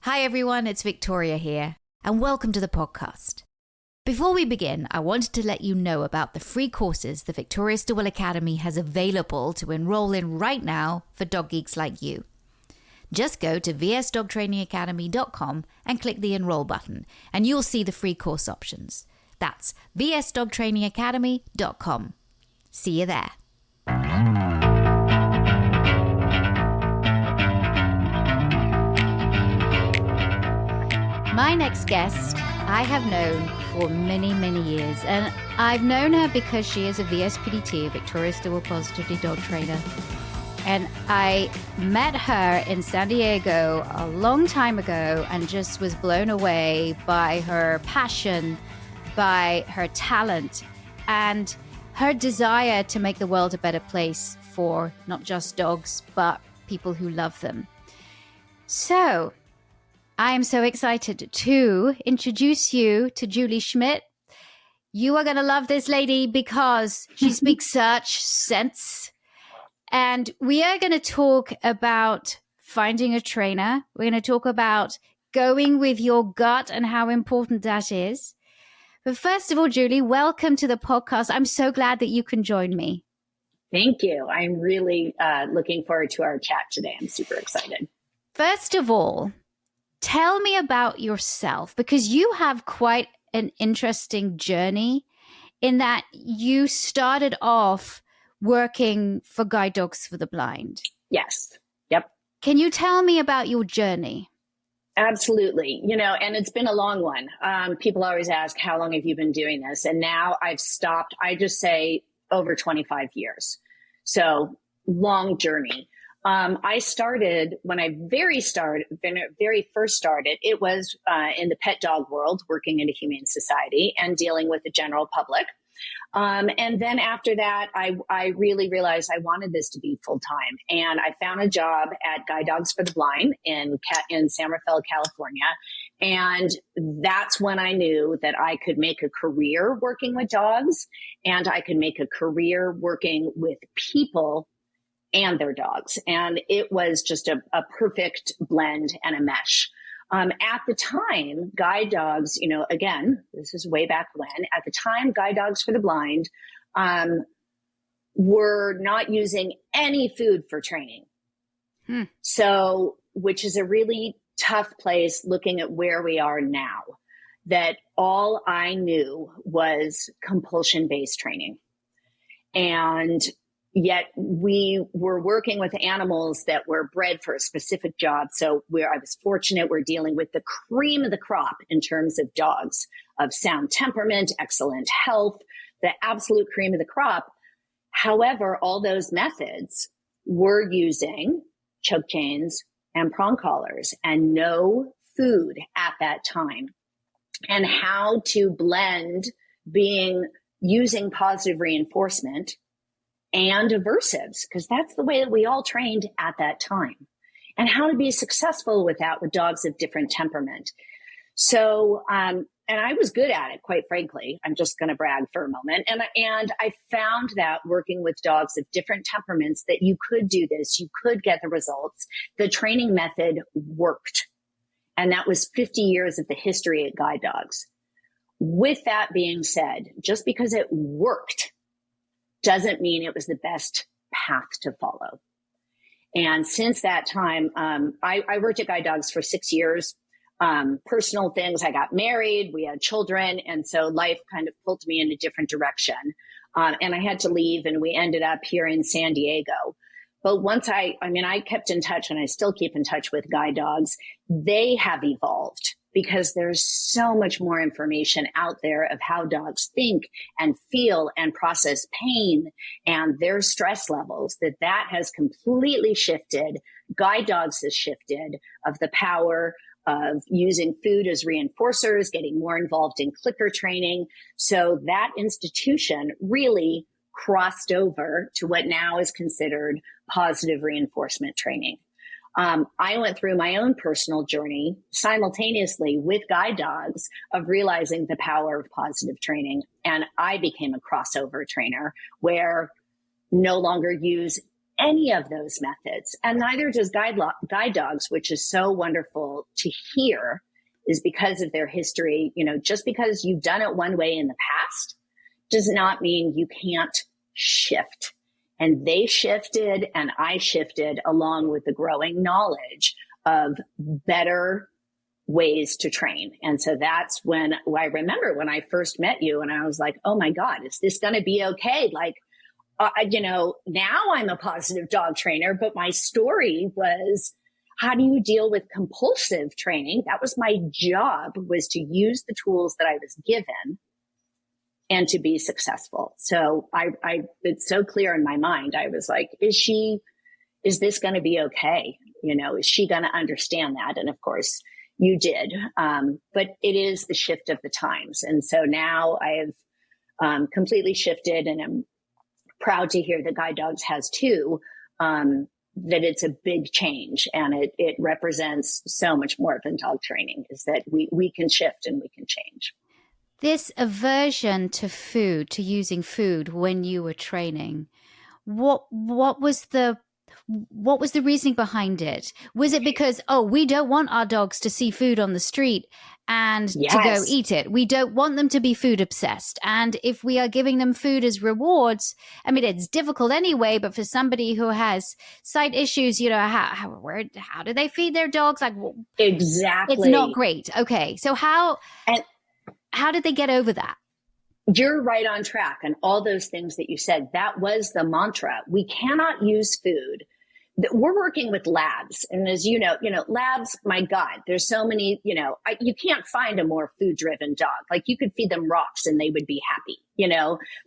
Hi everyone, it's Victoria here, and welcome to the podcast. Before we begin, I wanted to let you know about the free courses the Victoria Stilwell Academy has available to enroll in right now for dog geeks like you. Just go to vsdogtrainingacademy.com and click the enroll button, and you'll see the free course options. That's vsdogtrainingacademy.com. See you there. My next guest I have known for many, many years, and I've known her because she is a VSPDT, a Victoria Stilwell Positivity Dog Trainer. And I met her in San Diego a long time ago and just was blown away by her passion, by her talent, and her desire to make the world a better place for not just dogs, but people who love them. So I am so excited to introduce you to Julie Schmitt. You are going to love this lady because she speaks such sense. And we are going to talk about finding a trainer. We're going to talk about going with your gut and how important that is. But first of all, Julie, welcome to the podcast. I'm so glad that you can join me. Thank you. I'm really looking forward to our chat today. I'm super excited. First of all, tell me about yourself, because you have quite an interesting journey in that you started off working for Guide Dogs for the Blind. Yes. Yep. Can you tell me about your journey? Absolutely. And it's been a long one. People always ask, how long have you been doing this? And now I've stopped. I just say over 25 years. So long journey. I started when I very first started, it was in the pet dog world, working in a humane society and dealing with the general public. And then after that, I really realized I wanted this to be full time. And I found a job at Guide Dogs for the Blind in San Rafael, California. And that's when I knew that I could make a career working with dogs, and I could make a career working with people and their dogs. And it was just a perfect blend and a mesh. At the time, guide dogs, again, this is way back when, at the time, Guide Dogs for the Blind were not using any food for training. So, which is a really tough place looking at where we are now, that all I knew was compulsion-based training. And yet we were working with animals that were bred for a specific job. So I was fortunate, we're dealing with the cream of the crop in terms of dogs of sound temperament, excellent health, the absolute cream of the crop. However, all those methods were using choke chains and prong collars and no food at that time. And how to blend using positive reinforcement and aversives, because that's the way that we all trained at that time, and how to be successful with that with dogs of different temperament. So, and I was good at it, quite frankly. I'm just going to brag for a moment. And I found that working with dogs of different temperaments, that you could do this, you could get the results. The training method worked. And that was 50 years of the history at Guide Dogs. With that being said, just because it worked doesn't mean it was the best path to follow. And since that time, I worked at Guide Dogs for 6 years. Personal things, I got married, we had children, and so life kind of pulled me in a different direction. And I had to leave, and we ended up here in San Diego. But once I kept in touch, and I still keep in touch with Guide Dogs. They have evolved, because there's so much more information out there of how dogs think and feel and process pain and their stress levels, that has completely shifted. Guide Dogs has shifted of the power of using food as reinforcers, getting more involved in clicker training. So that institution really crossed over to what now is considered positive reinforcement training. I went through my own personal journey simultaneously with Guide Dogs of realizing the power of positive training. And I became a crossover trainer where no longer use any of those methods. And neither does guide dogs, which is so wonderful to hear, is because of their history. You know, just because you've done it one way in the past does not mean you can't shift. And they shifted and I shifted along with the growing knowledge of better ways to train. And so that's when I remember when I first met you and I was like, oh my God, is this going to be okay? Like, you know, now I'm a positive dog trainer, but my story was, how do you deal with compulsive training? That was my job, was to use the tools that I was given and to be successful. So it's so clear in my mind. I was like, is this going to be okay? You know, is she going to understand that? And of course you did. But it is the shift of the times. And so now I have completely shifted, and I'm proud to hear that Guide Dogs has too, that it's a big change, and it represents so much more than dog training, is that we can shift and we can change. This aversion to food, to using food when you were training, what was the reasoning behind it? Was it because, we don't want our dogs to see food on the street and to go eat it? We don't want them to be food obsessed. And if we are giving them food as rewards, I mean, it's difficult anyway, but for somebody who has sight issues, you know, how do they feed their dogs? Like, exactly. It's not great. Okay. So how did they get over that? You're right on track. And all those things that you said, that was the mantra. We cannot use food. We're working with labs. And as you know, labs, my God, there's so many, you can't find a more food driven dog. Like, you could feed them rocks and they would be happy,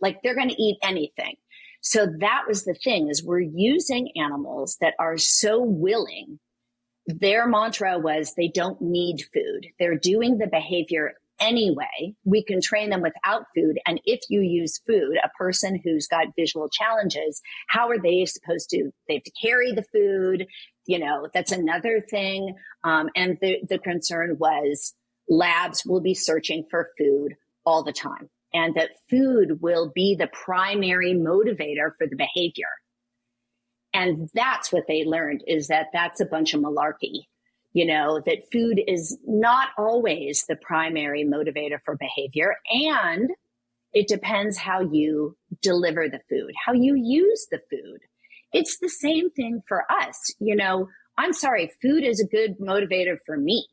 like they're going to eat anything. So that was the thing, is we're using animals that are so willing. Their mantra was they don't need food. They're doing the behavior anyway. We can train them without food. And if you use food, a person who's got visual challenges, how are they supposed to? They have to carry the food. That's another thing. And the concern was labs will be searching for food all the time, and that food will be the primary motivator for the behavior. And that's what they learned, is that that's a bunch of malarkey. That food is not always the primary motivator for behavior. And it depends how you deliver the food, how you use the food. It's the same thing for us. I'm sorry, food is a good motivator for me.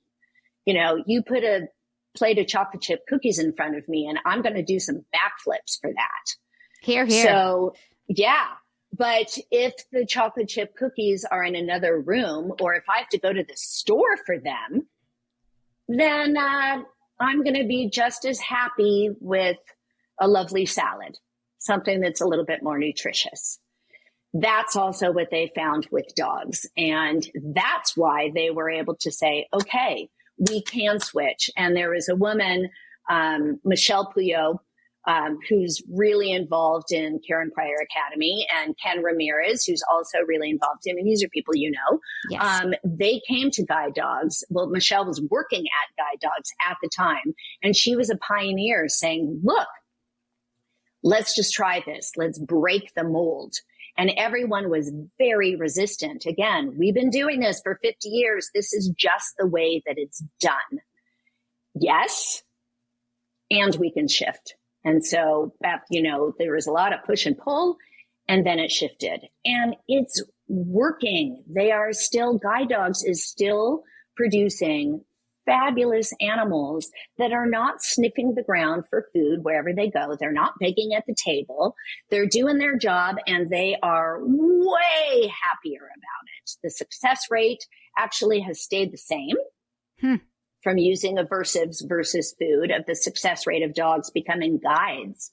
You put a plate of chocolate chip cookies in front of me and I'm going to do some backflips for that. Hear, hear. So, yeah. But if the chocolate chip cookies are in another room, or if I have to go to the store for them, then I'm going to be just as happy with a lovely salad, something that's a little bit more nutritious. That's also what they found with dogs. And that's why they were able to say, okay, we can switch. And there is a woman, Michelle Puyot, who's really involved in Karen Pryor Academy, and Ken Ramirez, who's also really involved in, and these are people Yes. They came to Guide Dogs. Well, Michelle was working at Guide Dogs at the time, and she was a pioneer saying, look, let's just try this. Let's break the mold. And everyone was very resistant. Again, we've been doing this for 50 years. This is just the way that it's done. Yes, and we can shift. And so, there was a lot of push and pull, and then it shifted. And it's working. Guide Dogs is still producing fabulous animals that are not sniffing the ground for food wherever they go. They're not begging at the table. They're doing their job, and they are way happier about it. The success rate actually has stayed the same. From using aversives versus food, of the success rate of dogs becoming guides.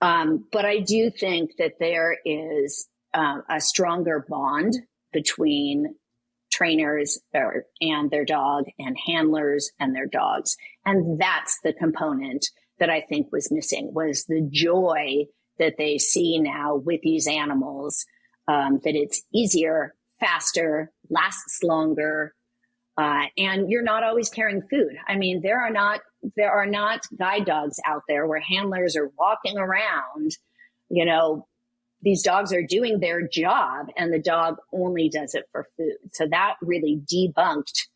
But I do think that there is a stronger bond between trainers and their dog, and handlers and their dogs. And that's the component that I think was missing, was the joy that they see now with these animals, that it's easier, faster, lasts longer. And you're not always carrying food. I mean, there are not guide dogs out there where handlers are walking around, these dogs are doing their job and the dog only does it for food. So that really debunked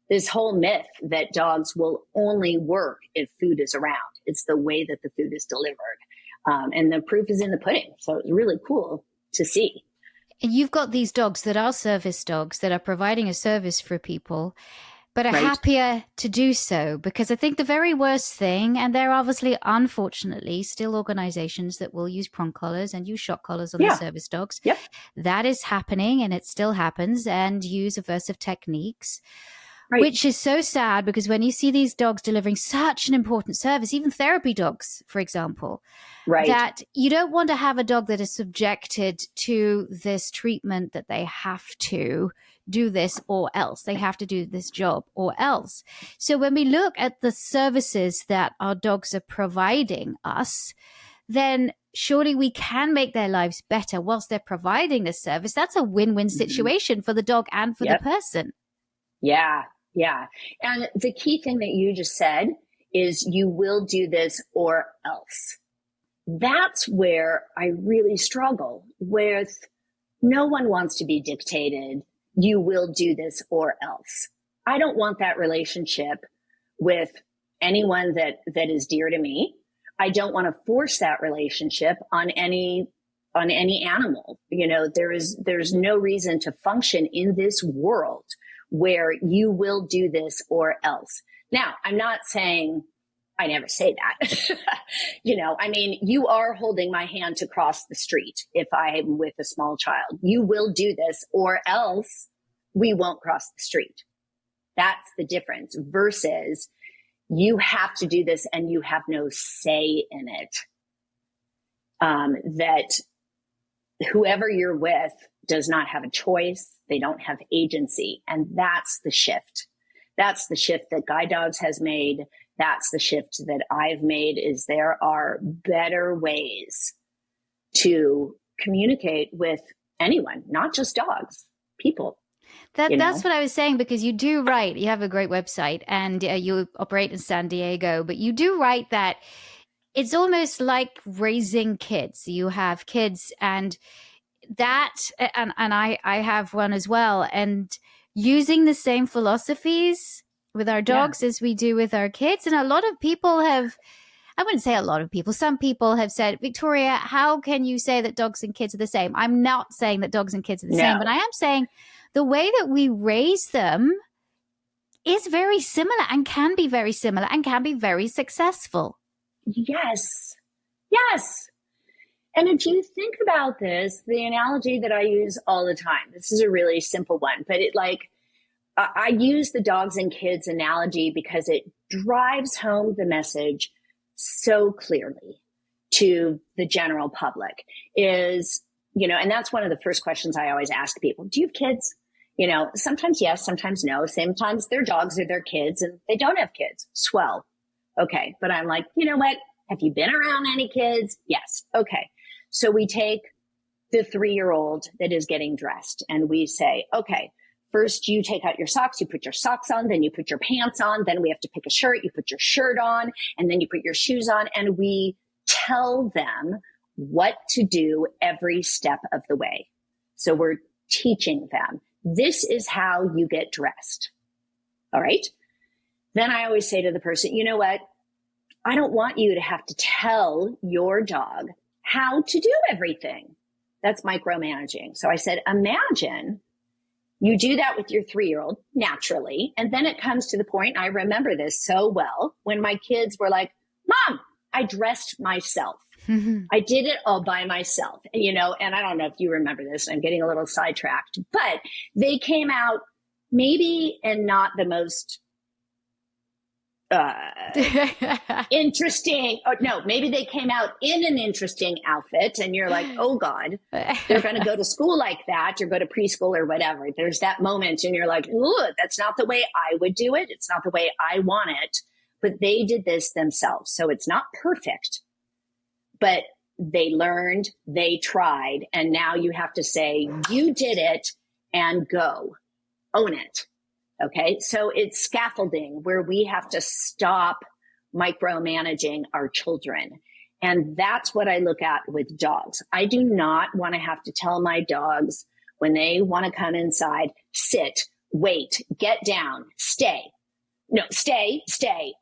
this whole myth that dogs will only work if food is around. It's the way that the food is delivered. And the proof is in the pudding. So it's really cool to see. And you've got these dogs that are service dogs that are providing a service for people, but are happier to do so, because I think the very worst thing, and there are obviously, unfortunately, still organizations that will use prong collars and use shock collars on the service dogs. Yep. That is happening, and it still happens, and use aversive techniques. Which is so sad, because when you see these dogs delivering such an important service, even therapy dogs, for example, that you don't want to have a dog that is subjected to this treatment that they have to do this or else. They have to do this job or else. So when we look at the services that our dogs are providing us, then surely we can make their lives better whilst they're providing this service. That's a win-win situation for the dog and for the person. Yeah. Yeah. And the key thing that you just said is you will do this or else. That's where I really struggle with. No one wants to be dictated. You will do this or else. I don't want that relationship with anyone that is dear to me. I don't want to force that relationship on any animal. You know, there's no reason to function in this world where you will do this or else. Now, I'm not saying, I never say that. You know, I mean, you are holding my hand to cross the street if I am with a small child. You will do this or else we won't cross the street. That's the difference versus you have to do this and you have no say in it. That whoever you're with does not have a choice. They don't have agency. And that's the shift. That's the shift that Guide Dogs has made. That's the shift that I've made, is there are better ways to communicate with anyone, not just dogs, people. That's what I was saying, because you do write, you have a great website and you operate in San Diego, but you do write that it's almost like raising kids. You have kids and I have one as well, and using the same philosophies with our dogs as we do with our kids. And a lot of people have, I wouldn't say a lot of people, some people have said, Victoria, how can you say that dogs and kids are the same? I'm not saying that dogs and kids are the same, but I am saying the way that we raise them is very similar and can be very similar and can be very successful. Yes. Yes. And if you think about this, the analogy that I use all the time, this is a really simple one, but I use the dogs and kids analogy because it drives home the message so clearly to the general public is, you know, and that's one of the first questions I always ask people. Do you have kids? You know, sometimes yes, sometimes no. Sometimes their dogs are their kids and they don't have kids. Swell. Okay. But I'm like, you know what? Have you been around any kids? Yes. Okay. So we take the 3-year-old that is getting dressed and we say, okay, first you take out your socks, you put your socks on, then you put your pants on, then we have to pick a shirt, you put your shirt on, and then you put your shoes on, and we tell them what to do every step of the way. So we're teaching them, this is how you get dressed. All right. Then I always say to the person, you know what? I don't want you to have to tell your dog how to do everything. That's micromanaging. So I said, imagine you do that with your 3-year-old naturally. And then it comes to the point, I remember this so well, when my kids were like, Mom, I dressed myself. I did it all by myself. And, you know, and I don't know if you remember this, I'm getting a little sidetracked, but they came out maybe in not the most interesting, or no, maybe they came out in an interesting outfit and you're like, oh God, they're going to go to school like that or go to preschool or whatever. There's that moment and you're like, ooh, that's not the way I would do it. It's not the way I want it, but they did this themselves. So it's not perfect, but they learned, they tried. And now you have to say, you did it and go own it. Okay. So it's scaffolding where we have to stop micromanaging our children And that's what I look at with dogs. I do not want to have to tell my dogs when they want to come inside, sit, wait, get down, stay. No, stay.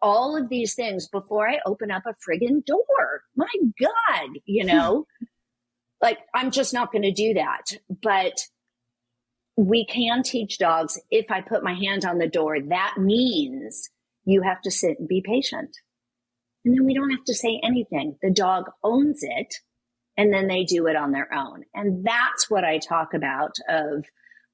All of these things before I open up a friggin' door. My God, like I'm just not going to do that. But we can teach dogs, if I put my hand on the door, that means you have to sit and be patient. And then we don't have to say anything. The dog owns it, and then they do it on their own. And that's what I talk about, of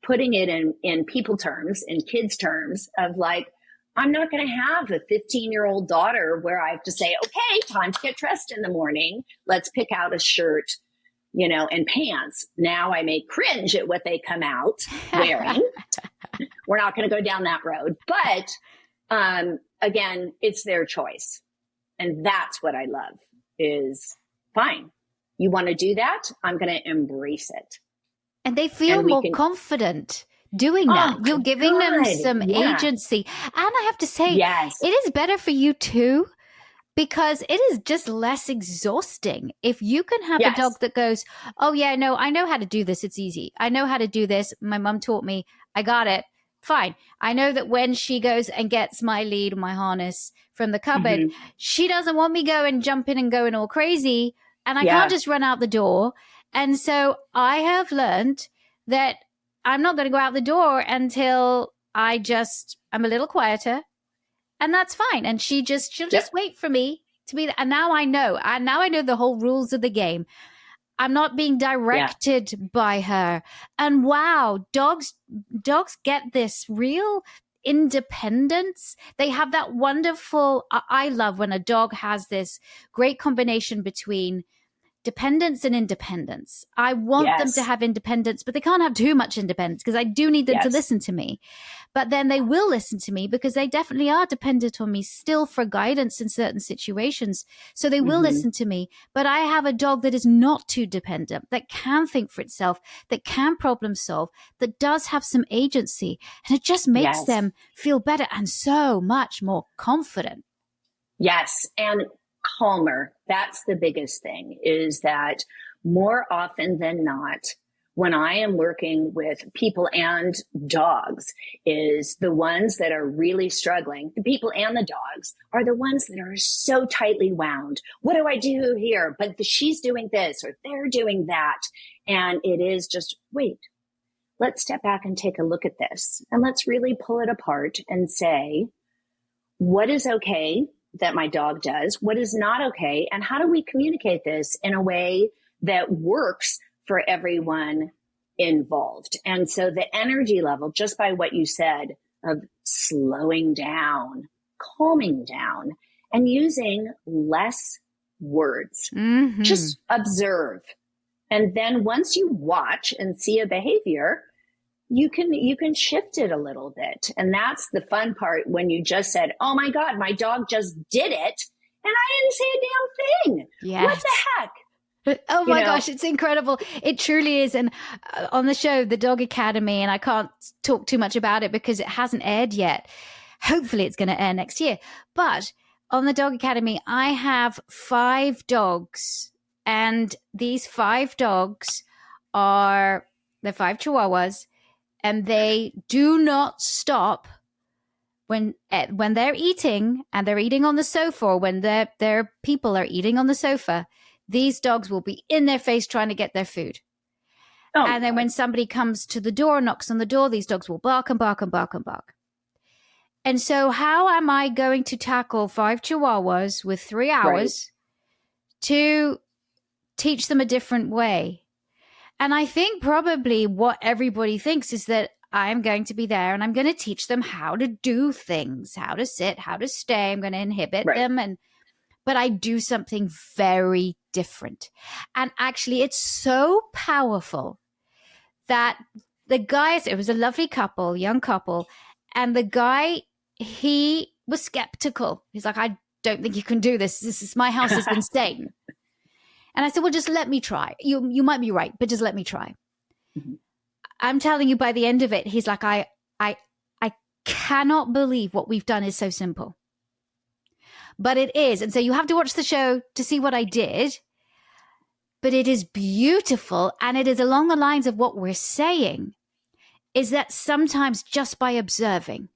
putting it in people terms, in kids terms, of like, I'm not going to have a 15-year-old daughter where I have to say, okay, time to get dressed in the morning. Let's pick out a shirt, and pants. Now I may cringe at what they come out wearing. We're not going to go down that road. But again, it's their choice. And that's what I love is, fine. You want to do that? I'm going to embrace it. And they feel more confident doing that. You're giving them some agency. And I have to say, it is better for you too, because it is just less exhausting. If you can have a dog that goes, oh yeah, no, I know how to do this. It's easy. I know how to do this. My mom taught me. I got it. Fine. I know that when she goes and gets my lead, my harness from the cupboard, she doesn't want me going, jumping and going all crazy. And I can't just run out the door. And so I have learned that I'm not going to go out the door until I'm a little quieter. And that's fine. And she'll just wait for me to be there. And now I know. The whole rules of the game. I'm not being directed by her. And wow, dogs get this real independence. They have that wonderful, I love when a dog has this great combination between dependence and independence. I want them to have independence, but they can't have too much independence because I do need them to listen to me. But then they will listen to me because they definitely are dependent on me still for guidance in certain situations. So they will listen to me. But I have a dog that is not too dependent, that can think for itself, that can problem solve, that does have some agency. And it just makes them feel better and so much more confident. Yes. And calmer. That's the biggest thing, is that more often than not, when I am working with people and dogs, is the ones that are really struggling, the people and the dogs are the ones that are so tightly wound. What do I do here? But she's doing this or they're doing that. And it is just, wait, let's step back and take a look at this. And let's really pull it apart and say, what is okay that my dog does? What is not okay? And how do we communicate this in a way that works for everyone involved? And so the energy level, just by what you said, of slowing down, calming down, and using less words, just observe. And then once you watch and see a behavior, you can shift it a little bit. And that's the fun part, when you just said, oh my God, my dog just did it, and I didn't say a damn thing. Yes. What the heck? Oh my gosh, it's incredible. It truly is. And on the show, The Dog Academy, and I can't talk too much about it because it hasn't aired yet. Hopefully it's going to air next year. But on The Dog Academy, I have 5 dogs. And these 5 dogs they're 5 Chihuahuas. And they do not stop when they're eating, and they're eating on the sofa, or when their people are eating on the sofa. These dogs will be in their face trying to get their food. Oh, and then when somebody comes to the door, knocks on the door, these dogs will bark and bark and bark and bark. And so how am I going to tackle 5 Chihuahuas with 3 hours to teach them a different way? And I think probably what everybody thinks is that I'm going to be there and I'm going to teach them how to do things, how to sit, how to stay. I'm going to inhibit them. But I do something very different. And actually, it's so powerful that the guys, it was a lovely couple, young couple, and the guy, he was skeptical. He's like, I don't think you can do this. My house is insane. And I said, well, just let me try. You might be right, but just let me try. I'm telling you, by the end of it, he's like, I cannot believe what we've done is so simple. but it is. And so you have to watch the show to see what I did. But it is beautiful. And it is along the lines of what we're saying, is that sometimes just by observing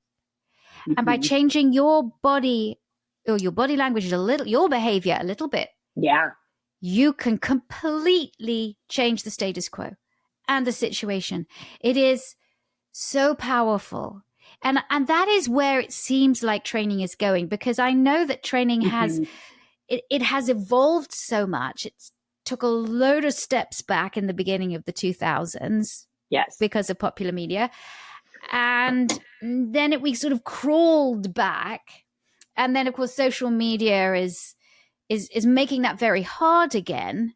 and by changing your body or your body language a little, your behavior a little bit, you can completely change the status quo and the situation. It is so powerful. And that is where it seems like training is going, because I know that training has, it has evolved so much. It's took a load of steps back in the beginning of the 2000s. Yes. Because of popular media. And then we sort of crawled back. And then, of course, social media is making that very hard again.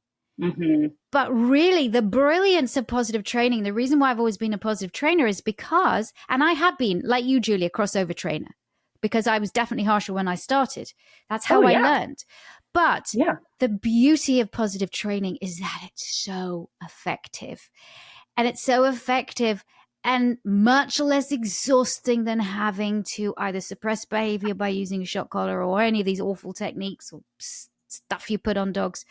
But really, the brilliance of positive training, the reason why I've always been a positive trainer is because, and I have been, like you, Julie, a crossover trainer, because I was definitely harsher when I started. That's how I learned. But the beauty of positive training is that it's so effective. And it's so effective and much less exhausting than having to either suppress behavior by using a shock collar or any of these awful techniques or stuff you put on dogs.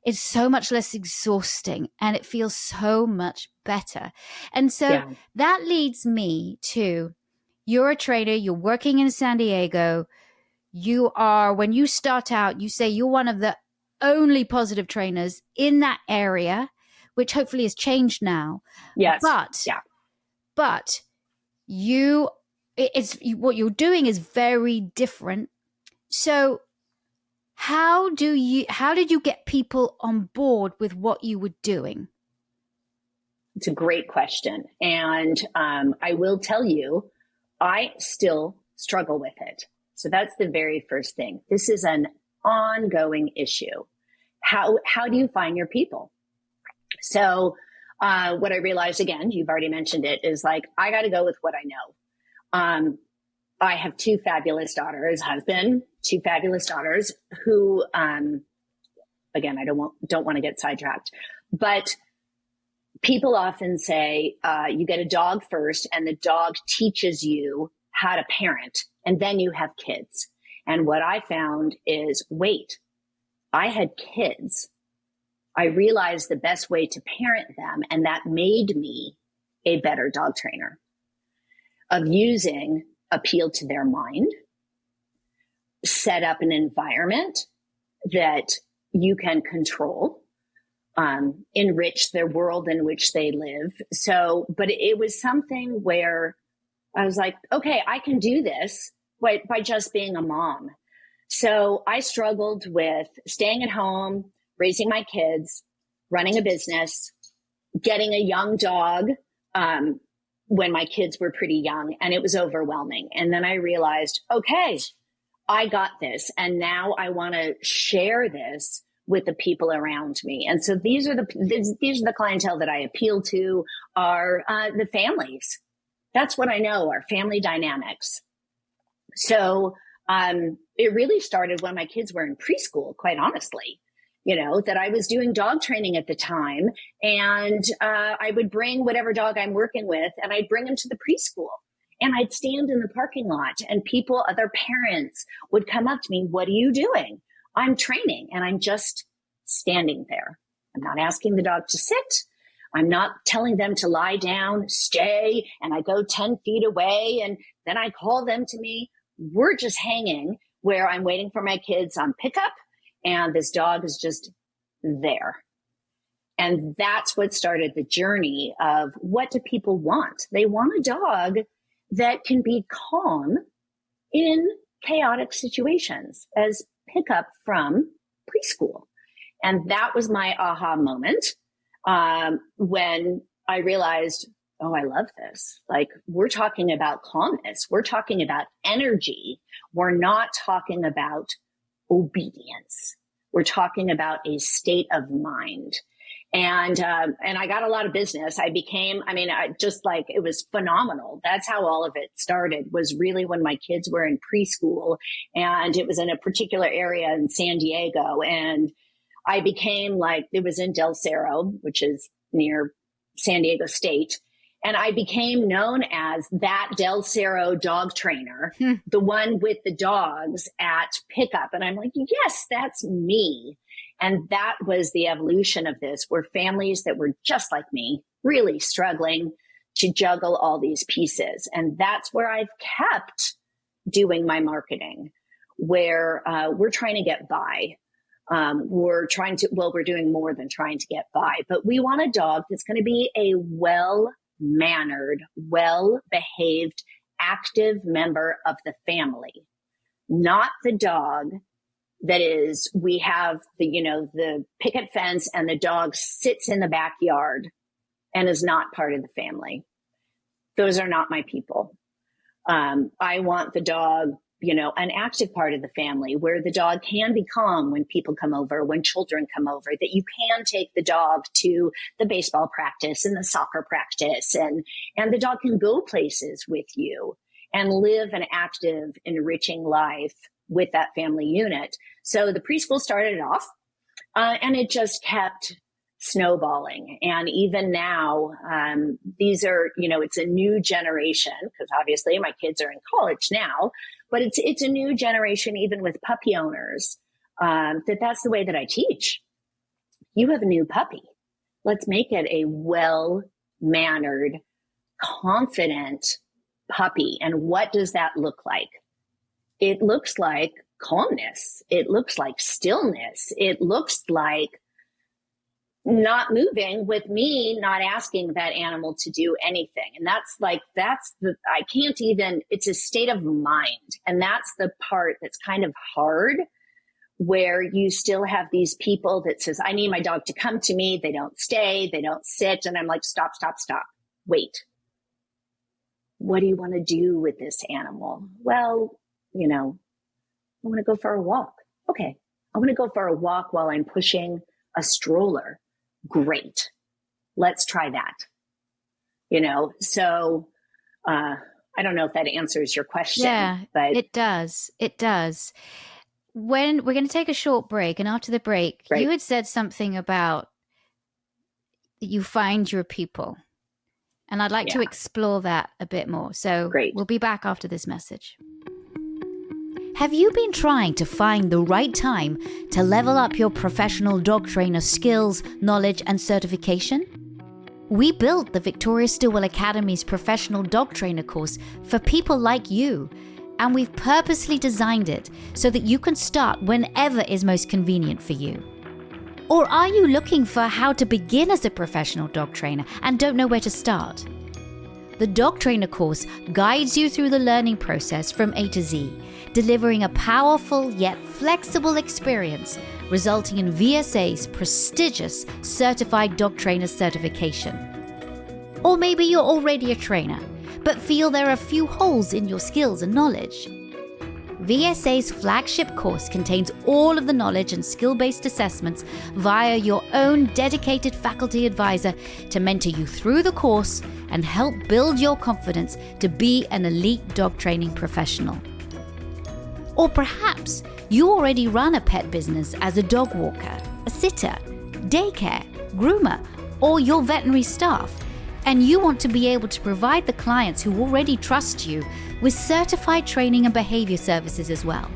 It's so much less exhausting and it feels so much better. And so that leads me to, you're a trainer, you're working in San Diego. You are, when you start out, you say you're one of the only positive trainers in that area, which hopefully has changed now. Yes. But what you're doing is very different. So how did you get people on board with what you were doing? It's a great question. And I will tell you, I still struggle with it. So that's the very first thing. This is an ongoing issue. How do you find your people? So what I realized, again, you've already mentioned it, is like, I got to go with what I know. I have two fabulous daughters, husband, two fabulous daughters who, again, I don't want to get sidetracked, but people often say, you get a dog first and the dog teaches you how to parent and then you have kids. And what I found is, wait, I had kids. I realized the best way to parent them, and that made me a better dog trainer, of using appeal to their mind, set up an environment that you can control, enrich their world in which they live. So, but it was something where I was like, okay, I can do this by just being a mom. So I struggled with staying at home, raising my kids, running a business, getting a young dog when my kids were pretty young, and it was overwhelming. And then I realized, okay, I got this. And now I want to share this with the people around me. And so these are the clientele that I appeal to, are the families. That's what I know, are family dynamics. So it really started when my kids were in preschool, quite honestly, that I was doing dog training at the time. And I would bring whatever dog I'm working with, and I'd bring him to the preschool. And I'd stand in the parking lot, and other parents would come up to me, what are you doing? I'm training, and I'm just standing there. I'm not asking the dog to sit. I'm not telling them to lie down, stay, and I go 10 feet away, and then I call them to me. We're just hanging where I'm waiting for my kids on pickup, and this dog is just there. And that's what started the journey of, what do people want? They want a dog that can be calm in chaotic situations, as pickup from preschool. And that was my aha moment when I realized, oh, I love this. Like, we're talking about calmness. We're talking about energy. We're not talking about obedience. We're talking about a state of mind. And I got a lot of business. It was phenomenal. That's how all of it started, was really when my kids were in preschool, and it was in a particular area in San Diego. And I became it was in Del Cerro, which is near San Diego State. And I became known as that Del Cerro dog trainer, the one with the dogs at pickup. And I'm like, yes, that's me. And that was the evolution of this, were families that were just like me, really struggling to juggle all these pieces. And that's where I've kept doing my marketing, where we're trying to get by. We're doing more than trying to get by, but we want a dog that's going to be a well-mannered, well-behaved, active member of the family, not the dog that is, we have the picket fence and the dog sits in the backyard and is not part of the family. Those are not my people. I want the dog, an active part of the family, where the dog can be calm when people come over, when children come over, that you can take the dog to the baseball practice and the soccer practice, and the dog can go places with you and live an active, enriching life with that family unit. So the preschool started off, and it just kept snowballing. And even now, these are, it's a new generation, because obviously my kids are in college now, but it's a new generation, even with puppy owners, that's the way that I teach. You have a new puppy. Let's make it a well-mannered, confident puppy. And what does that look like? It looks like calmness. It looks like stillness. It looks like not moving, with me not asking that animal to do anything. And it's a state of mind. And that's the part that's kind of hard, where you still have these people that says, I need my dog to come to me. They don't stay, they don't sit. And I'm like, stop. Wait. What do you want to do with this animal? Well, I want to go for a walk. Okay. I want to go for a walk while I'm pushing a stroller. Great. Let's try that. So I don't know if that answers your question. Yeah, but it does. It does. When we're going to take a short break, and after the break, right. You had said something about you find your people. And I'd like to explore that a bit more. So Great. We'll be back after this message. Have you been trying to find the right time to level up your professional dog trainer skills, knowledge, and certification? We built the Victoria Stilwell Academy's professional dog trainer course for people like you, and we've purposely designed it so that you can start whenever is most convenient for you. Or are you looking for how to begin as a professional dog trainer and don't know where to start? The Dog Trainer course guides you through the learning process from A to Z, delivering a powerful yet flexible experience, resulting in VSA's prestigious Certified Dog Trainer certification. Or maybe you're already a trainer, but feel there are a few holes in your skills and knowledge. VSA's flagship course contains all of the knowledge and skill-based assessments via your own dedicated faculty advisor to mentor you through the course and help build your confidence to be an elite dog training professional. Or perhaps you already run a pet business as a dog walker, a sitter, daycare, groomer, or your veterinary staff, and you want to be able to provide the clients who already trust you with certified training and behavior services as well.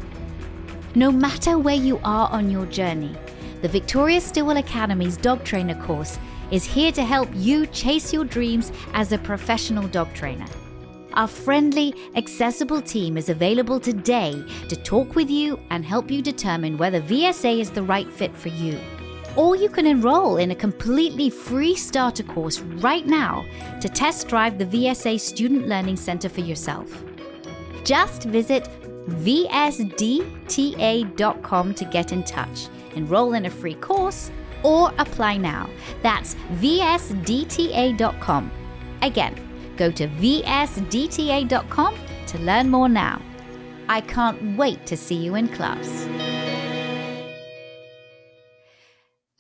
No matter where you are on your journey, the Victoria Stilwell Academy's Dog Trainer course is here to help you chase your dreams as a professional dog trainer. Our friendly, accessible team is available today to talk with you and help you determine whether VSA is the right fit for you. Or you can enroll in a completely free starter course right now to test drive the VSA Student Learning Center for yourself. Just visit vsdta.com to get in touch, enroll in a free course, or apply now. That's vsdta.com. Again, go to vsdta.com to learn more now. I can't wait to see you in class.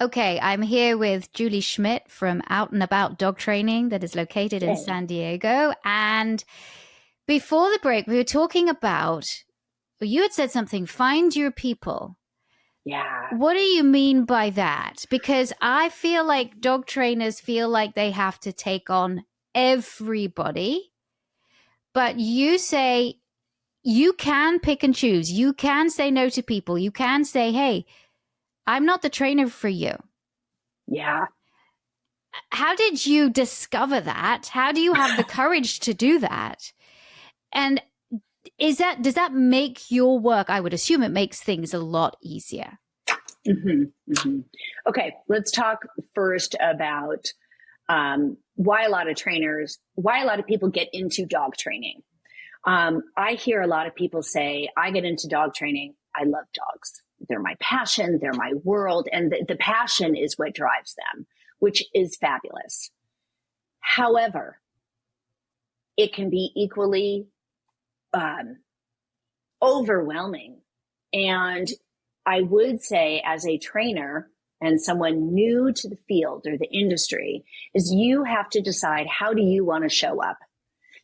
Okay, I'm here with Julie Schmitt from Out and About Dog Training that is located in San Diego. And before the break, we were talking about, you had said something, find your people. Yeah. What do you mean by that? Because I feel like dog trainers feel like they have to take on everybody, but you say you can pick and choose. You can say no to people. You can say, hey, I'm not the trainer for you. Yeah. How did you discover that? How do you have the courage to do that? And does that make your work? I would assume it makes things a lot easier. Mm-hmm, mm-hmm. Okay, let's talk first about why a lot of people get into dog training. I hear a lot of people say, I get into dog training. I love dogs. They're my passion. They're my world. And the passion is what drives them, which is fabulous. However, it can be equally overwhelming. And I would say, as a trainer and someone new to the field or the industry, is you have to decide, how do you want to show up?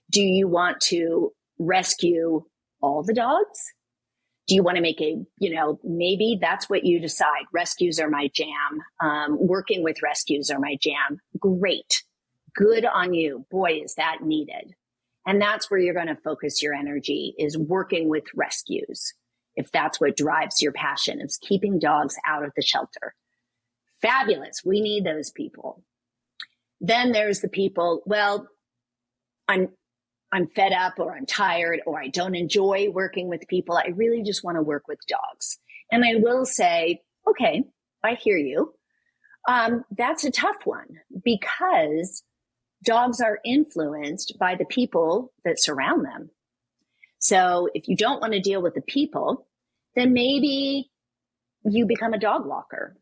Do you want to rescue all the dogs? Do you want to make maybe that's what you decide. Rescues are my jam. Working with rescues are my jam. Great. Good on you. Boy, is that needed. And that's where you're going to focus your energy, is working with rescues. If that's what drives your passion, is keeping dogs out of the shelter. Fabulous. We need those people. Then there's the people, well, I'm fed up, or I'm tired, or I don't enjoy working with people. I really just want to work with dogs. And I will say, okay, I hear you. That's a tough one, because dogs are influenced by the people that surround them. So if you don't want to deal with the people, then maybe you become a dog walker.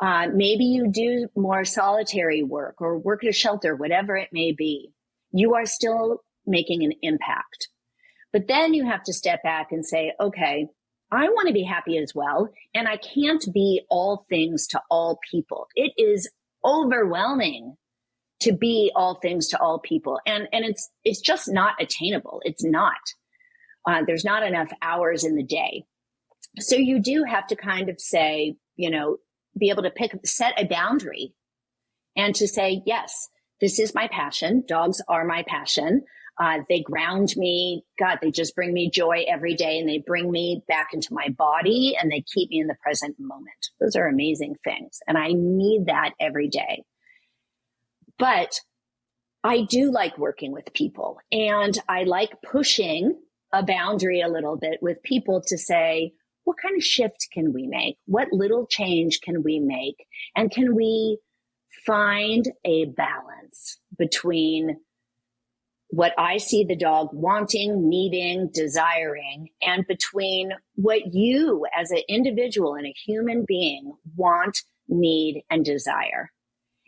Maybe you do more solitary work or work at a shelter, whatever it may be. You are still making an impact. But then you have to step back and say, okay, I want to be happy as well. And I can't be all things to all people. It is overwhelming to be all things to all people. And it's just not attainable. It's not. There's not enough hours in the day. So you do have to kind of say, be able to set a boundary and to say, yes, this is my passion. Dogs are my passion. They ground me. God, they just bring me joy every day, and they bring me back into my body, and they keep me in the present moment. Those are amazing things. And I need that every day. But I do like working with people, and I like pushing a boundary a little bit with people to say, what kind of shift can we make? What little change can we make? And can we find a balance between what I see the dog wanting, needing, desiring, and between what you as an individual and a human being want, need, and desire?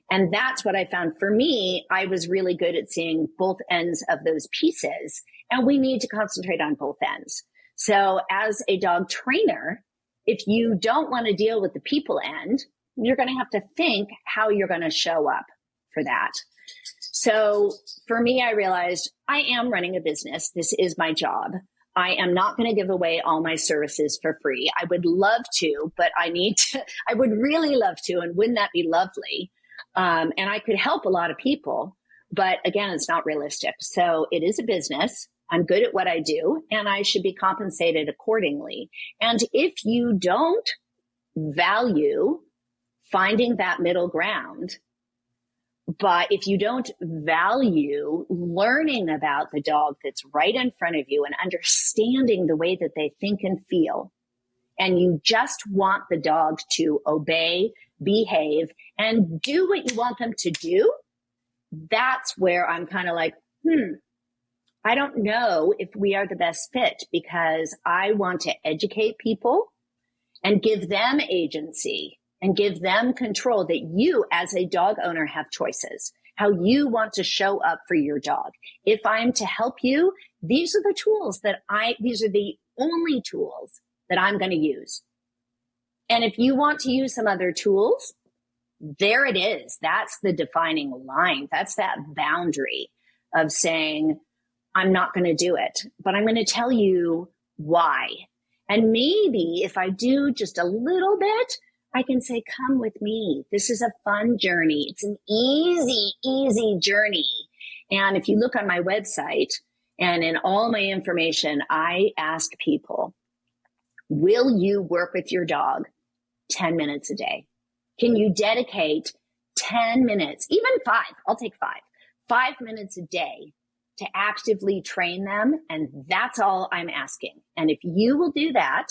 And that's what I found. For me, I was really good at seeing both ends of those pieces, and we need to concentrate on both ends. So as a dog trainer, if you don't want to deal with the people end, you're going to have to think how you're going to show up for that. So for me, I realized I am running a business. This is my job. I am not going to give away all my services for free. I would love to, but I would really love to. And wouldn't that be lovely? And I could help a lot of people, but again, it's not realistic. So it is a business. I'm good at what I do, and I should be compensated accordingly. And if you don't value finding that middle ground, but if you don't value learning about the dog that's right in front of you and understanding the way that they think and feel, and you just want the dog to obey, behave, and do what you want them to do, that's where I'm kind of like, I don't know if we are the best fit, because I want to educate people and give them agency and give them control, that you as a dog owner have choices, how you want to show up for your dog. If I'm to help you, these are the tools these are the only tools that I'm going to use. And if you want to use some other tools, there it is. That's the defining line. That's that boundary of saying, I'm not going to do it, but I'm going to tell you why. And maybe if I do just a little bit, I can say, come with me. This is a fun journey. It's an easy journey. And if you look on my website and in all my information, I ask people, will you work with your dog 10 minutes a day? Can you dedicate 10 minutes, even 5? I'll take 5 minutes a day to actively train them. And that's all I'm asking. And if you will do that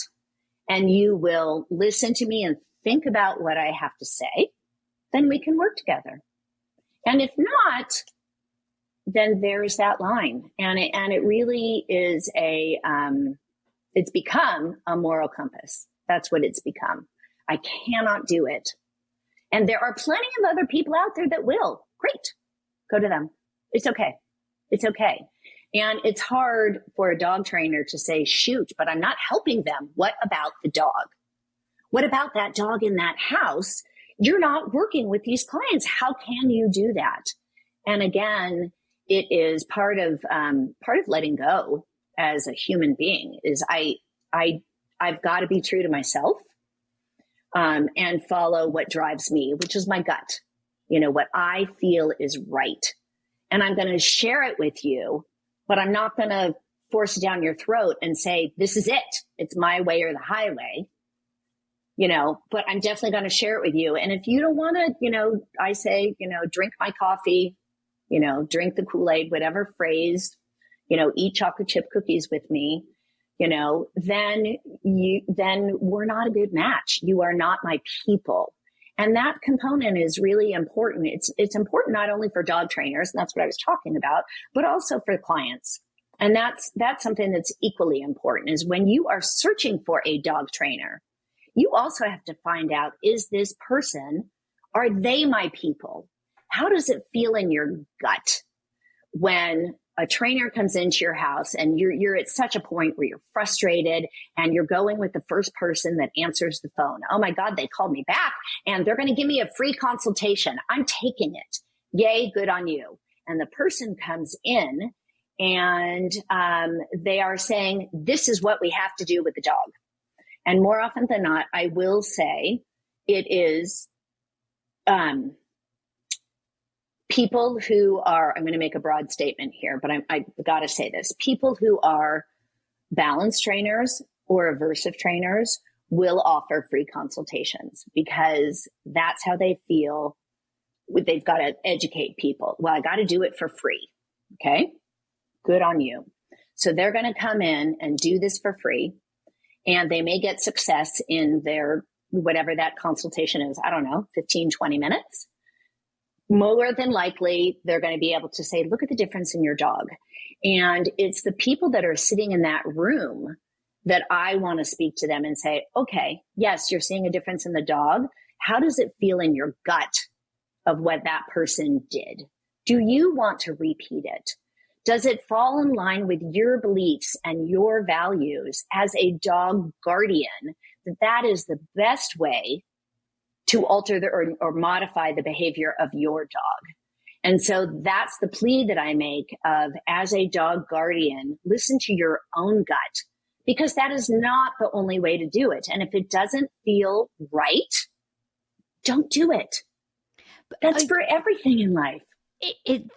and you will listen to me and think about what I have to say, then we can work together. And if not, then there's that line. And it really is it's become a moral compass. That's what it's become. I cannot do it. And there are plenty of other people out there that will. Great. Go to them. It's okay. It's okay. And it's hard for a dog trainer to say, shoot, but I'm not helping them. What about the dog? What about that dog in that house? You're not working with these clients. How can you do that? And again, it is part of letting go as a human being is I've got to be true to myself, and follow what drives me, which is my gut, what I feel is right. And I'm going to share it with you, but I'm not going to force it down your throat and say, this is it. It's my way or the highway, but I'm definitely going to share it with you. And if you don't want to, I say, drink my coffee, drink the Kool-Aid, whatever phrase, eat chocolate chip cookies with me, then we're not a good match. You are not my people. And that component is really important. It's important not only for dog trainers, and that's what I was talking about, but also for clients. And that's something that's equally important is when you are searching for a dog trainer, you also have to find out, is this person, are they my people? How does it feel in your gut when a trainer comes into your house and you're at such a point where you're frustrated and you're going with the first person that answers the phone? Oh my God, they called me back and they're going to give me a free consultation. I'm taking it. Yay, good on you. And the person comes in and they are saying, this is what we have to do with the dog. And more often than not, I will say it is people who are, I'm going to make a broad statement here, but I got to say this. People who are balance trainers or aversive trainers will offer free consultations because that's how they feel. They've got to educate people. Well, I got to do it for free. Okay. Good on you. So they're going to come in and do this for free. And they may get success in their, whatever that consultation is. I don't know, 15, 20 minutes. More than likely, they're going to be able to say, look at the difference in your dog. And it's the people that are sitting in that room that I want to speak to them and say, okay, yes, you're seeing a difference in the dog. How does it feel in your gut of what that person did? Do you want to repeat it? Does it fall in line with your beliefs and your values as a dog guardian? That is the best way to alter or modify the behavior of your dog. And so that's the plea that I make of, as a dog guardian, listen to your own gut, because that is not the only way to do it. And if it doesn't feel right, don't do it. That's for everything in life.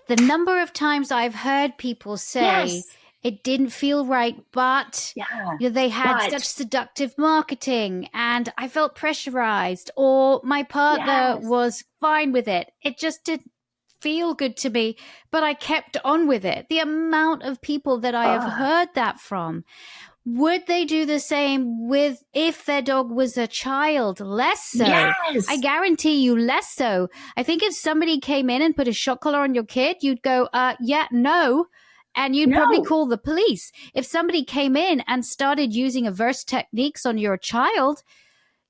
The number of times I've heard people say, yes, it didn't feel right, but they had such seductive marketing and I felt pressurized, or my partner was fine with it. It just didn't feel good to me, but I kept on with it. The amount of people that I have heard that from. Would they do the same with if their dog was a child? Less so. Yes. I guarantee you less so. I think if somebody came in and put a shock collar on your kid, you'd go, no. And you'd probably call the police. If somebody came in and started using averse techniques on your child,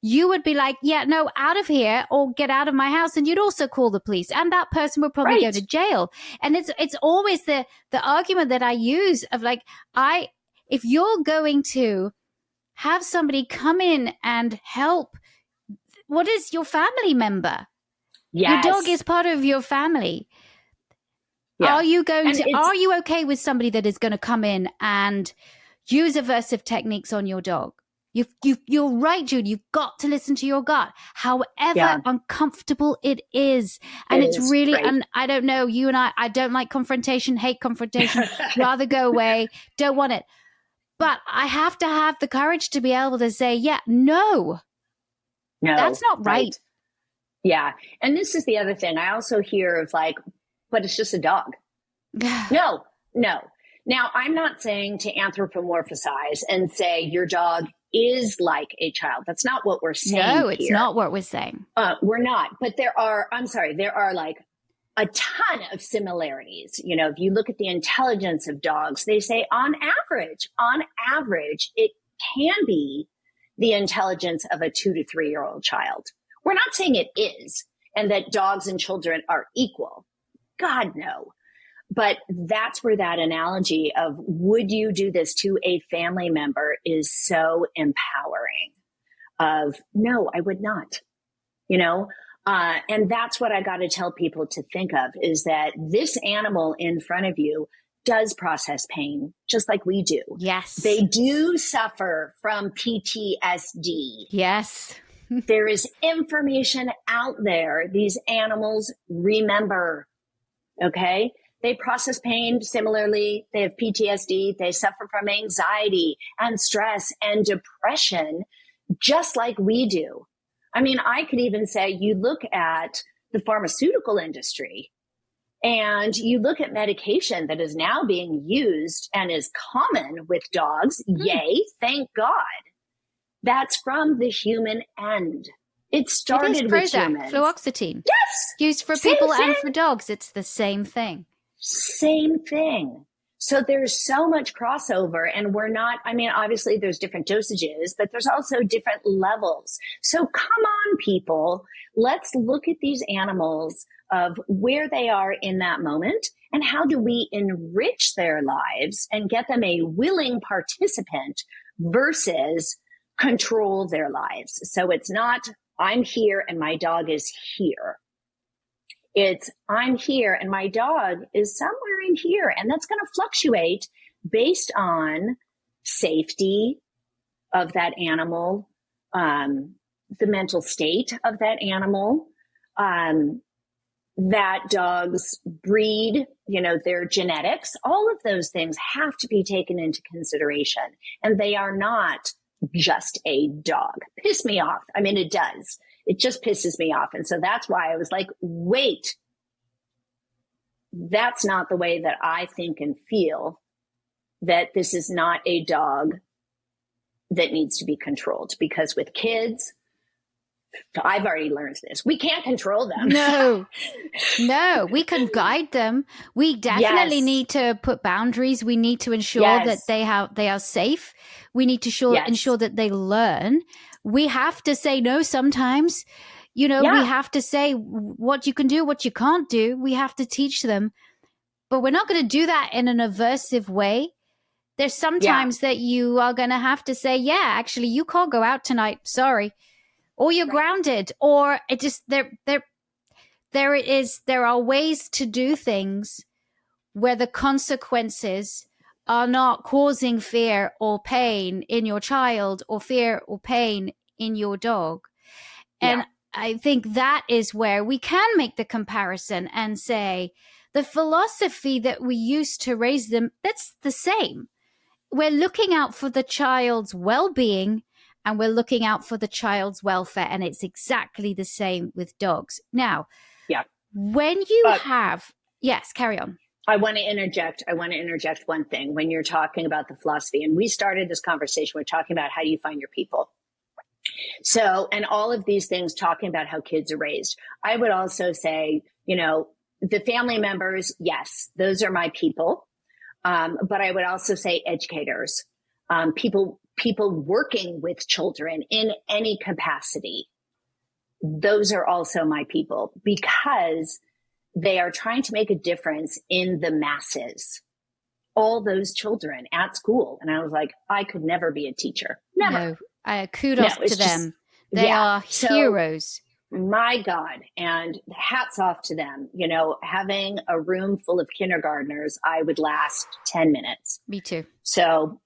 you would be like, out of here, or get out of my house. And you'd also call the police. And that person would probably go to jail. And it's always the argument that I use of like, if you're going to have somebody come in and help, what is your family member? Yes. Your dog is part of your family. Yeah. Are you okay with somebody that is going to come in and use aversive techniques on your dog? You're right, Jude. You've got to listen to your gut, however uncomfortable it is. And it's really, right. And I don't know, you and I don't like confrontation, hate confrontation, rather go away, don't want it. But I have to have the courage to be able to say, no, that's not right. Yeah. And this is the other thing. I also hear of like, but it's just a dog. No. Now, I'm not saying to anthropomorphize and say your dog is like a child. That's not what we're saying. No, it's not what we're saying. We're not. But there are like a ton of similarities. You know, if you look at the intelligence of dogs, they say on average, it can be the intelligence of a 2 to 3 year old child. We're not saying it is, and that dogs and children are equal. God, no. But that's where that analogy of would you do this to a family member is so empowering of no, I would not, you know? And that's what I got to tell people to think of is that this animal in front of you does process pain just like we do. Yes. They do suffer from PTSD. Yes. There is information out there. These animals remember, okay? They process pain similarly. They have PTSD. They suffer from anxiety and stress and depression, just like we do. I mean, I could even say you look at the pharmaceutical industry and you look at medication that is now being used and is common with dogs. Yay, thank God. That's from the human end. It started with humans. Fluoxetine. Yes. Used for people and for dogs. It's the same thing. Same thing. So there's so much crossover and we're not, I mean, obviously there's different dosages, but there's also different levels. So come on, people, let's look at these animals of where they are in that moment and how do we enrich their lives and get them a willing participant versus control their lives. So it's not, I'm here and my dog is here. It's I'm here and my dog is somewhere in here. And that's going to fluctuate based on safety of that animal, the mental state of that animal, that dog's breed, you know, their genetics, all of those things have to be taken into consideration. And they are not just a dog. Piss me off. I mean, it does. It just pisses me off. And so that's why I was like, wait, that's not the way that I think and feel, that this is not a dog that needs to be controlled. Because with kids, I've already learned this. We can't control them. No, we can guide them. We definitely need to put boundaries. We need to ensure that they are safe. We need to ensure that they learn. We have to say no sometimes. You know, we have to say what you can do, what you can't do. We have to teach them. But we're not going to do that in an aversive way. There's sometimes that you are going to have to say, actually, you can't go out tonight. Sorry. Or you're grounded. Or it just there are ways to do things where the consequences are not causing fear or pain in your child or fear or pain in your dog. And I think that is where we can make the comparison and say the philosophy that we used to raise them, that's the same. We're looking out for the child's well-being and we're looking out for the child's welfare. And it's exactly the same with dogs. Now, when you yes, carry on. I want to interject one thing when you're talking about the philosophy. And we started this conversation, we're talking about how you find your people. So, and all of these things talking about how kids are raised. I would also say, you know, the family members, yes, those are my people. But I would also say educators, people working with children in any capacity. Those are also my people because they are trying to make a difference in the masses. All those children at school. And I was like, I could never be a teacher. Never. No, kudos to them. They are heroes. My God. And hats off to them. You know, having a room full of kindergartners, I would last 10 minutes. Me too. So,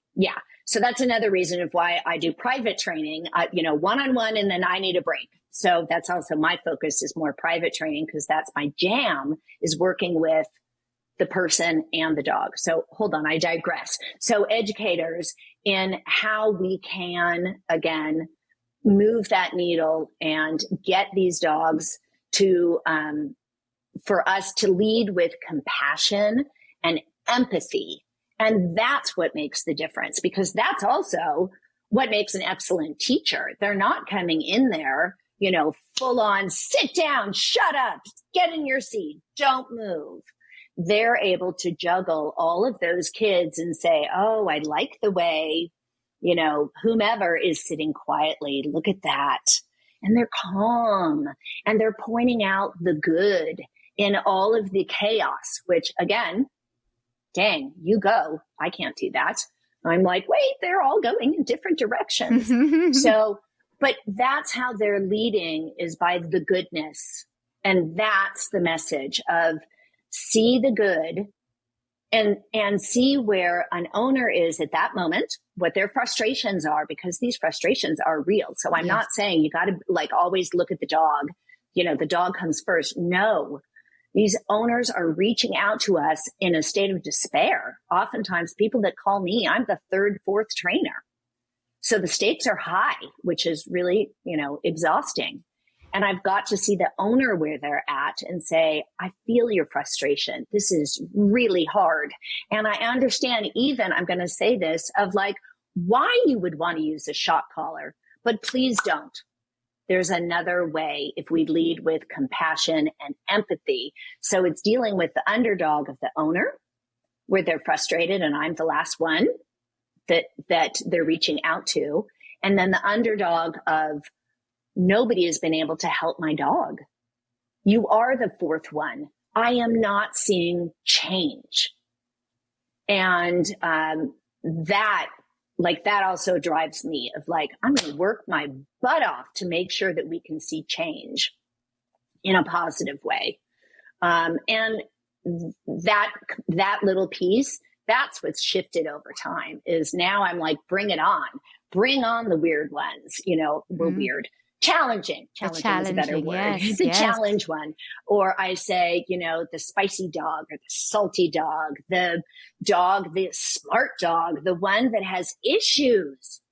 So that's another reason of why I do private training, one-on-one, and then I need a break. So that's also my focus is more private training because that's my jam, is working with the person and the dog. So hold on, I digress. So educators in how we can, again, move that needle and get these dogs to, for us to lead with compassion and empathy. And that's what makes the difference, because that's also what makes an excellent teacher. They're not coming in there, full on, sit down, shut up, get in your seat, don't move. They're able to juggle all of those kids and say, oh, I like the way, whomever is sitting quietly. Look at that. And they're calm and they're pointing out the good in all of the chaos, which again, dang, you go. I can't do that. I'm like, wait, they're all going in different directions. But that's how they're leading, is by the goodness. And that's the message of see the good and see where an owner is at that moment, what their frustrations are, because these frustrations are real. So I'm not saying you got to always look at the dog, the dog comes first. No, these owners are reaching out to us in a state of despair. Oftentimes people that call me, I'm the third, fourth trainer. So the stakes are high, which is really, exhausting. And I've got to see the owner where they're at and say, I feel your frustration. This is really hard. And I understand even, I'm going to say this, of why you would want to use a shock collar, but please don't. There's another way if we lead with compassion and empathy. So it's dealing with the underdog of the owner where they're frustrated and I'm the last one that they're reaching out to. And then the underdog of nobody has been able to help my dog. You are the fourth one. I am not seeing change. And that also drives me of I'm going to work my butt off to make sure that we can see change in a positive way. And that little piece, that's what's shifted over time, is now I'm bring it on. Bring on the weird ones. We're weird. Challenging is a better word. Yes, the challenge one. Or I say, the spicy dog or the salty dog, the smart dog, the one that has issues.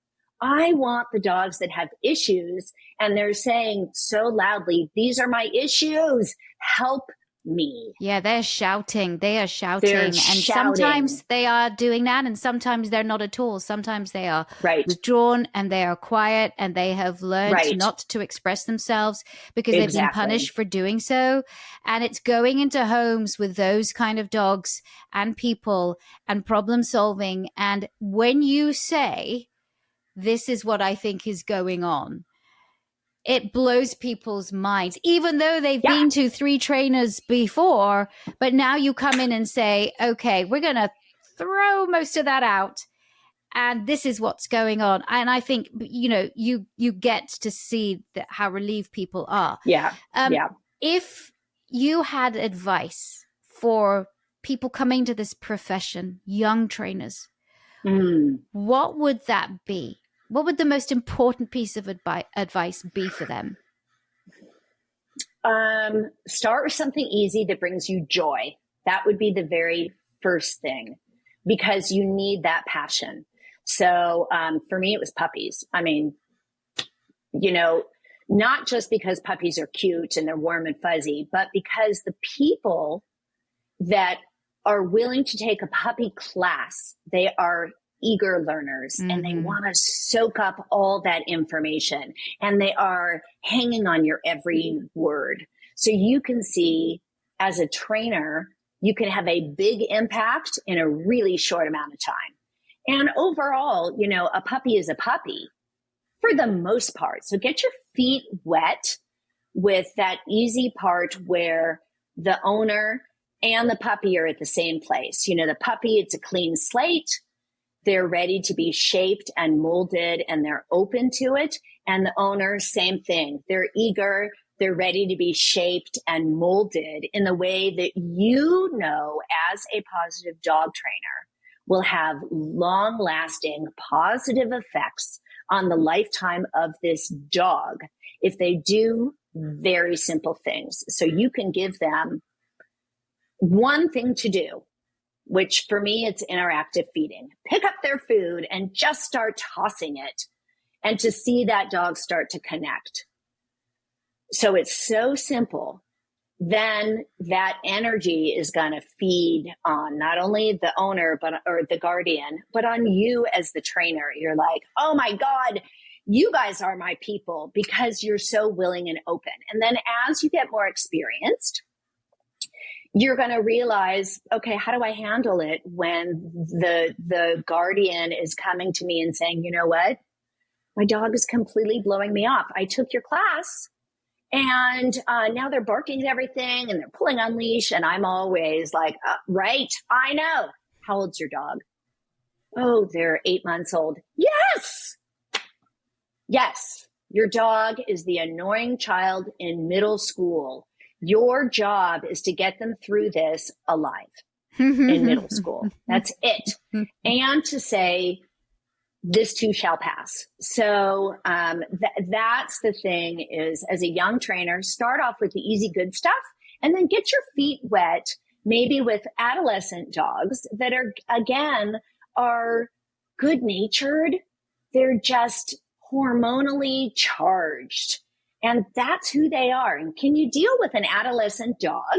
I want the dogs that have issues and they're saying so loudly, these are my issues. Help me. Yeah, they're shouting. And sometimes they are doing that and sometimes they're not at all. Sometimes they are withdrawn and they are quiet and they have learned not to express themselves because they've been punished for doing so. And it's going into homes with those kind of dogs and people and problem solving. And when you say, this is what I think is going on, it blows people's minds, even though they've been to 3 trainers before. But now you come in and say, okay, we're going to throw most of that out. And this is what's going on. And I think, you get to see how relieved people are. If you had advice for people coming to this profession, young trainers, what would that be? What would the most important piece of advice be for them? Start with something easy that brings you joy. That would be the very first thing, because you need that passion. So for me, it was puppies. I mean, not just because puppies are cute and they're warm and fuzzy, but because the people that are willing to take a puppy class, they are eager learners and they want to soak up all that information and they are hanging on your every word. So you can see as a trainer, you can have a big impact in a really short amount of time. And overall, a puppy is a puppy for the most part. So get your feet wet with that easy part where the owner and the puppy are at the same place. The puppy, it's a clean slate. They're ready to be shaped and molded and they're open to it. And the owner, same thing. They're eager. They're ready to be shaped and molded in the way that as a positive dog trainer will have long-lasting positive effects on the lifetime of this dog if they do very simple things. So you can give them one thing to do, which for me, it's interactive feeding. Pick up their food and just start tossing it, and to see that dog start to connect. So it's so simple. Then that energy is going to feed on not only the owner, or the guardian, but on you as the trainer. You're like, oh my God, you guys are my people because you're so willing and open. And then as you get more experienced, you're going to realize, okay, how do I handle it when the guardian is coming to me and saying, you know what? My dog is completely blowing me off. I took your class and now they're barking at everything and they're pulling on leash. And I'm always like, right, I know. How old's your dog? Oh, they're 8 months old. Yes. Yes. Your dog is the annoying child in middle school. Your job is to get them through this alive in middle school. That's it. And to say, this too shall pass. So that's the thing is, as a young trainer, start off with the easy, good stuff, and then get your feet wet, maybe with adolescent dogs that are good-natured. They're just hormonally charged. And that's who they are. And can you deal with an adolescent dog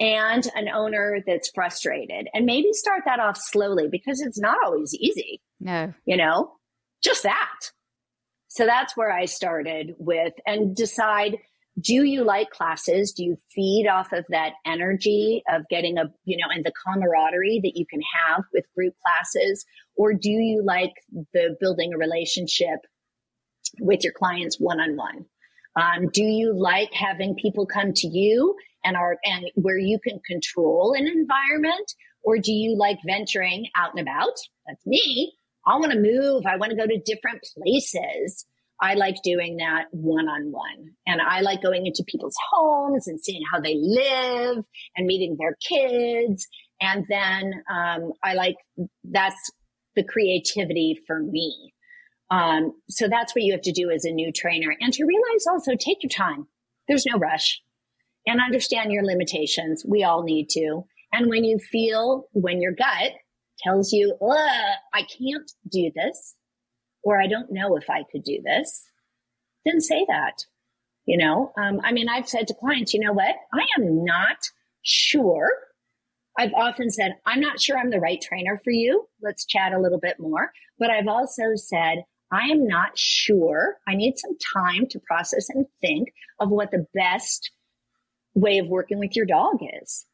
and an owner that's frustrated? And maybe start that off slowly, because it's not always easy. No. Just that. So that's where I started with, and decide, do you like classes? Do you feed off of that energy of getting and the camaraderie that you can have with group classes? Or do you like the building a relationship with your clients one-on-one? Do you like having people come to you and where you can control an environment? Or do you like venturing out and about? That's me. I want to move. I want to go to different places. I like doing that one-on-one. And I like going into people's homes and seeing how they live and meeting their kids. And then that's the creativity for me. So that's what you have to do as a new trainer, and to realize also, take your time. There's no rush, and understand your limitations. We all need to. And when your gut tells you, I can't do this, or I don't know if I could do this, then say that. I've said to clients, you know what? I am not sure. I've often said, I'm not sure I'm the right trainer for you. Let's chat a little bit more. But I've also said, I am not sure. I need some time to process and think of what the best way of working with your dog is.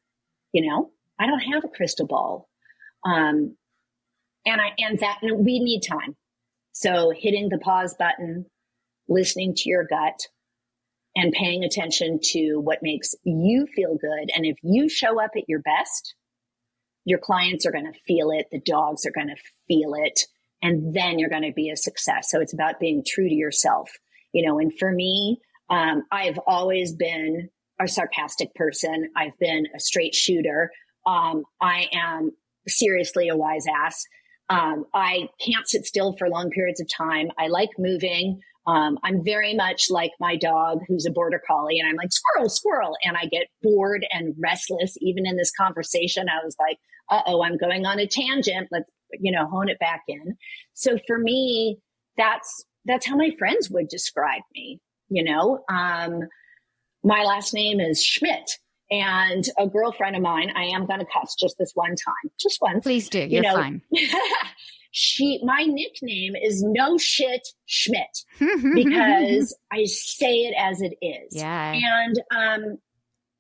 I don't have a crystal ball. And we need time. So hitting the pause button, listening to your gut, and paying attention to what makes you feel good. And if you show up at your best, your clients are going to feel it. The dogs are going to feel it. And then you're going to be a success. So it's about being true to yourself, and for me, I've always been a sarcastic person. I've been a straight shooter. I am seriously a wise ass. I can't sit still for long periods of time. I like moving. I'm very much like my dog, who's a border collie, and I'm like, squirrel, squirrel. And I get bored and restless. Even in this conversation, I was like, I'm going on a tangent. Let's, hone it back in. So for me, that's how my friends would describe me. My last name is Schmitt, and a girlfriend of mine, I am going to cuss just this one time, just once. Please do. You're fine. My nickname is No Shit Schmitt, because I say it as it is. Yeah.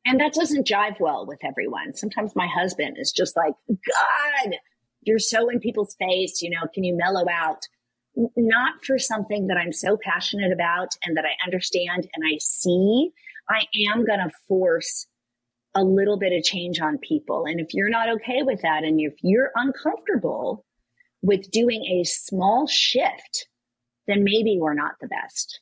And that doesn't jive well with everyone. Sometimes my husband is just like, God, you're so in people's face, can you mellow out? Not for something that I'm so passionate about and that I understand and I see. I am going to force a little bit of change on people. And if you're not okay with that, and if you're uncomfortable with doing a small shift, then maybe we're not the best,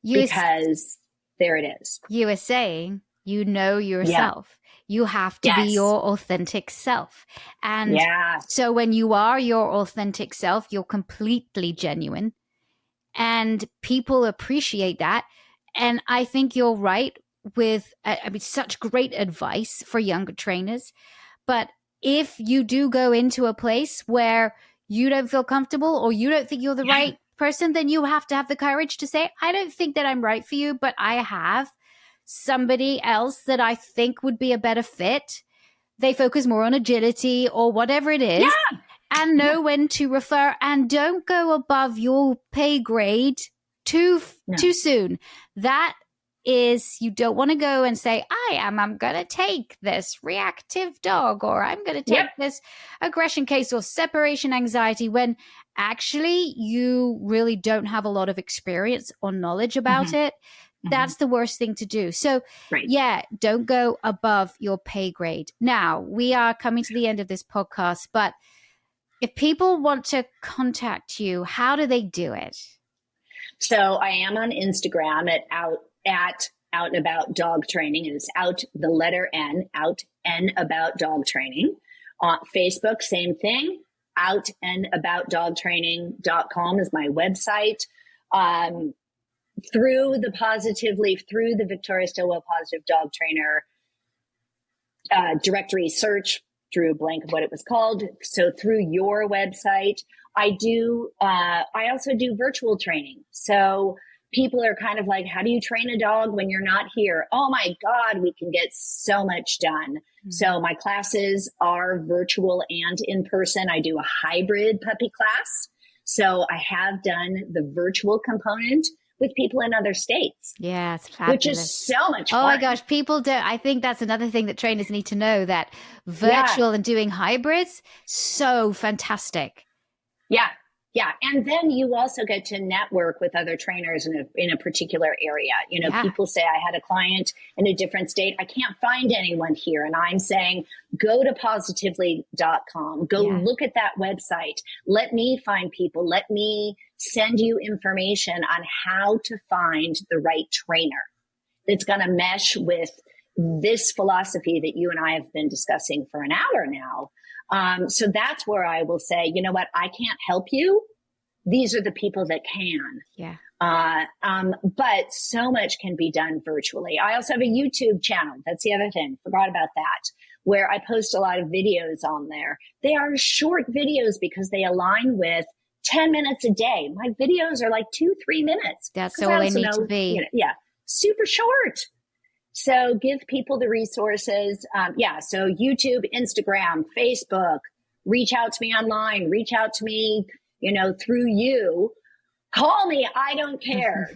because there it is. You were saying, yourself. You have to be Yes. your authentic self. And Yeah. so when you are your authentic self, you're completely genuine. And people appreciate that. And I think you're right with, I mean, such great advice for younger trainers. But if you do go into a place where you don't feel comfortable or you don't think you're the right person, then you have to have the courage to say, I don't think that I'm right for you, but I have somebody else that I think would be a better fit. They focus more on agility or whatever it is. Yeah. And know when to refer, and don't go above your pay grade too soon. That is, you don't want to go and say, I'm going to take this reactive dog, or I'm going to take this aggression case or separation anxiety, when actually you really don't have a lot of experience or knowledge about it. That's the worst thing to do. So don't go above your pay grade. Now, we are coming to the end of this podcast, but if people want to contact you, how do they do it? So I am on Instagram at out and about dog training. It is out, the letter N, out and about dog training. On Facebook, same thing. Out and about dogtraining.com is my website. Through the Victoria Stilwell Positive Dog Trainer directory search, drew a blank of what it was called. So through your website, I also do virtual training. So people are kind of like, how do you train a dog when you're not here? Oh my God, we can get so much done. So my classes are virtual and in person. I do a hybrid puppy class. So I have done the virtual component with people in other states. Yeah, it's fabulous. Which is so much fun. Oh my gosh, people don't. I think that's another thing that trainers need to know, that virtual and doing hybrids, so fantastic. Yeah. Yeah. And then you also get to network with other trainers in a particular area. You know, people say, I had a client in a different state. I can't find anyone here. And I'm saying, go to positively.com, go look at that website. Let me find people. Let me send you information on how to find the right trainer that's going to mesh with this philosophy that you and I have been discussing for an hour now. So that's where I will say, you know what? I can't help you. These are the people that can. Yeah. But so much can be done virtually. I also have a YouTube channel. That's the other thing. Forgot about that, where I post a lot of videos on there. They are short videos because they align with 10 minutes a day. My videos are like 2-3 minutes. That's all they need to be. You know, super short. So give people the resources. So YouTube, Instagram, Facebook, reach out to me online, reach out to me, through you. Call me. I don't care.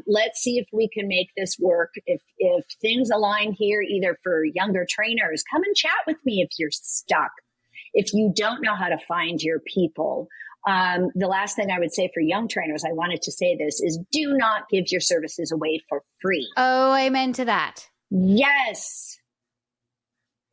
Let's see if we can make this work. If things align here, either for younger trainers, come and chat with me if you're stuck. If you don't know how to find your people. The last thing I would say for young trainers, I wanted to say this, is do not give your services away for free. Oh, amen to that. Yes.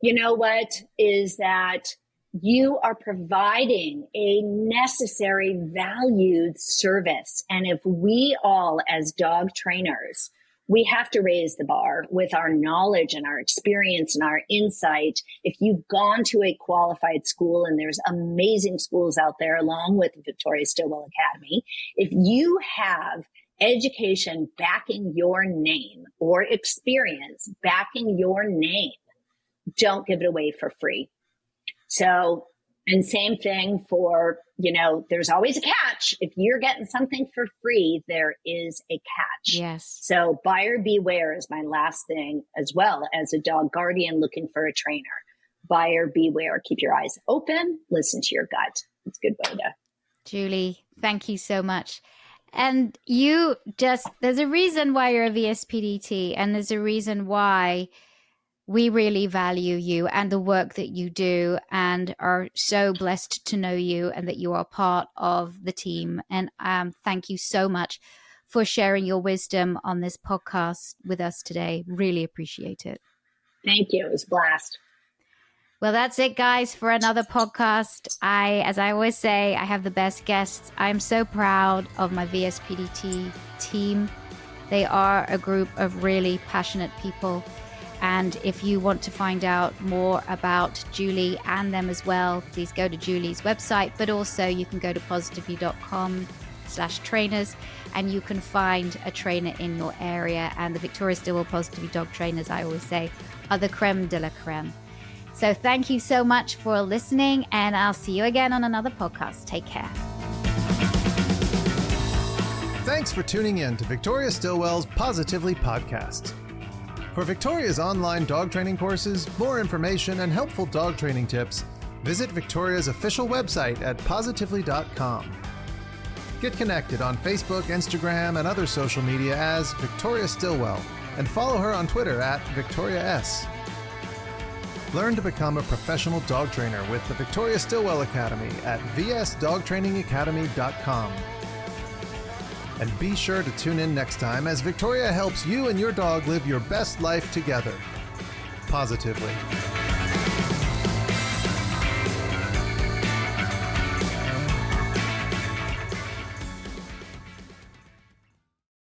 You know what is that you are providing a necessary, valued service. And if we all, as dog trainers, we have to raise the bar with our knowledge and our experience and our insight. If you've gone to a qualified school, and there's amazing schools out there along with the Victoria Stilwell Academy, if you have education backing your name or experience backing your name, don't give it away for free. So, and same thing for, there's always a catch. If you're getting something for free, there is a catch. Yes. So buyer beware is my last thing, as well as a dog guardian looking for a trainer. Buyer beware. Keep your eyes open. Listen to your gut. It's good, Boda. Julie, thank you so much. And there's a reason why you're a VSPDT, and there's a reason why we really value you and the work that you do, and are so blessed to know you and that you are part of the team. And thank you so much for sharing your wisdom on this podcast with us today. Really appreciate it. Thank you. It was a blast. Well, that's it, guys, for another podcast. As I always say, I have the best guests. I'm so proud of my VSPDT team. They are a group of really passionate people. And if you want to find out more about Julie and them as well, please go to Julie's website, but also you can go to positively.com/trainers and you can find a trainer in your area. And the Victoria Stilwell Positively Dog Trainers, I always say, are the creme de la creme. So thank you so much for listening, and I'll see you again on another podcast. Take care. Thanks for tuning in to Victoria Stilwell's Positively Podcast. For Victoria's online dog training courses, more information, and helpful dog training tips, visit Victoria's official website at positively.com. Get connected on Facebook, Instagram, and other social media as Victoria Stilwell, and follow her on Twitter at Victoria S. Learn to become a professional dog trainer with the Victoria Stilwell Academy at vsdogtrainingacademy.com. And be sure to tune in next time as Victoria helps you and your dog live your best life together, positively.